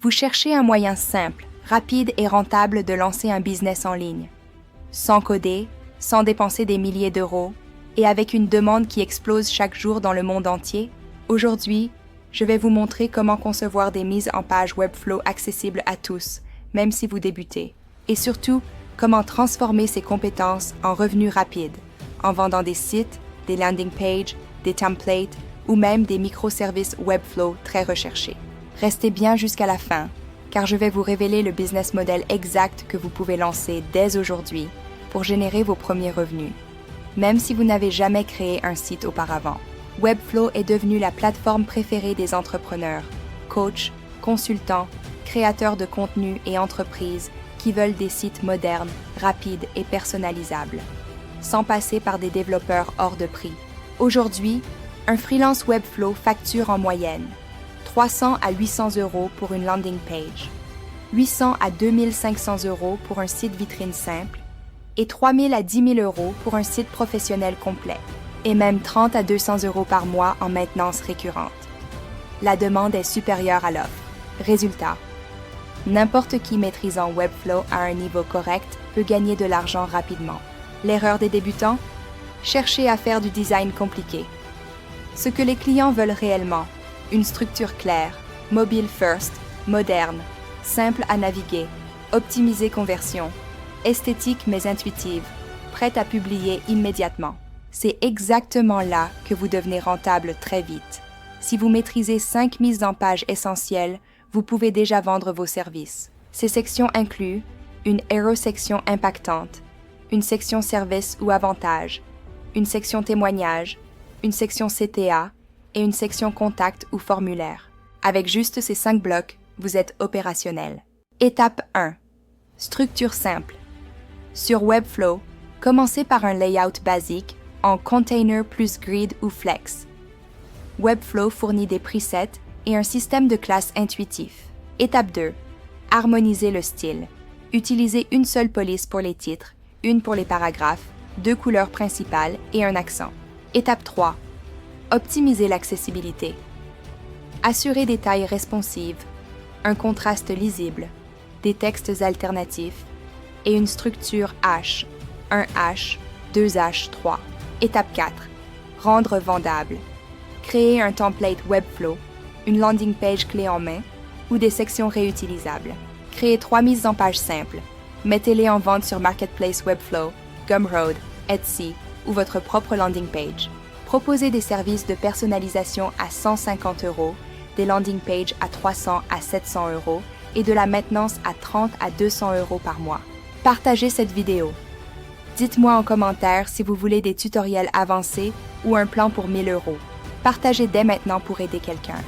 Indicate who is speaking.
Speaker 1: Vous cherchez un moyen simple, rapide et rentable de lancer un business en ligne. Sans coder, sans dépenser des milliers d'euros, et avec une demande qui explose chaque jour dans le monde entier, aujourd'hui, je vais vous montrer comment concevoir des mises en page Webflow accessibles à tous, même si vous débutez, et surtout, comment transformer ces compétences en revenus rapides, en vendant des sites, des landing pages, des templates ou même des microservices Webflow très recherchés. Restez bien jusqu'à la fin, car je vais vous révéler le business model exact que vous pouvez lancer dès aujourd'hui pour générer vos premiers revenus, même si vous n'avez jamais créé un site auparavant. Webflow est devenu la plateforme préférée des entrepreneurs, coachs, consultants, créateurs de contenu et entreprises qui veulent des sites modernes, rapides et personnalisables, sans passer par des développeurs hors de prix. Aujourd'hui, un freelance Webflow facture en moyenne 300 à 800 euros pour une landing page, 800 à 2500 euros pour un site vitrine simple et 3000 à 10 000 euros pour un site professionnel complet, et même 30 à 200 euros par mois en maintenance récurrente. La demande est supérieure à l'offre. Résultat, n'importe qui maîtrisant Webflow à un niveau correct peut gagner de l'argent rapidement. L'erreur des débutants? Chercher à faire du design compliqué. Ce que les clients veulent réellement, une structure claire, mobile first, moderne, simple à naviguer, optimisée conversion, esthétique mais intuitive, prête à publier immédiatement. C'est exactement là que vous devenez rentable très vite. Si vous maîtrisez 5 mises en page essentielles, vous pouvez déjà vendre vos services. Ces sections incluent une hero section impactante, une section service ou avantage, une section témoignage, une section CTA et une section contact ou formulaire. Avec juste ces 5 blocs, vous êtes opérationnel. Étape 1. Structure simple. Sur Webflow, commencez par un layout basique en container plus grid ou flex. Webflow fournit des presets et un système de classes intuitif. Étape 2. Harmoniser le style. Utilisez une seule police pour les titres, une pour les paragraphes, 2 couleurs principales et un accent. Étape 3. Optimiser l'accessibilité. Assurez des tailles responsives, un contraste lisible, des textes alternatifs et une structure H, 1H, 2H, 3. Étape 4. Rendre vendable. Créer un template Webflow, une landing page clé en main ou des sections réutilisables. Créez 3 mises en page simples. Mettez-les en vente sur Marketplace Webflow, Gumroad, Etsy ou votre propre landing page. Proposez des services de personnalisation à 150 euros, des landing pages à 300 à 700 euros et de la maintenance à 30 à 200 euros par mois. Partagez cette vidéo. Dites-moi en commentaire si vous voulez des tutoriels avancés ou un plan pour 1000 euros. Partagez dès maintenant pour aider quelqu'un.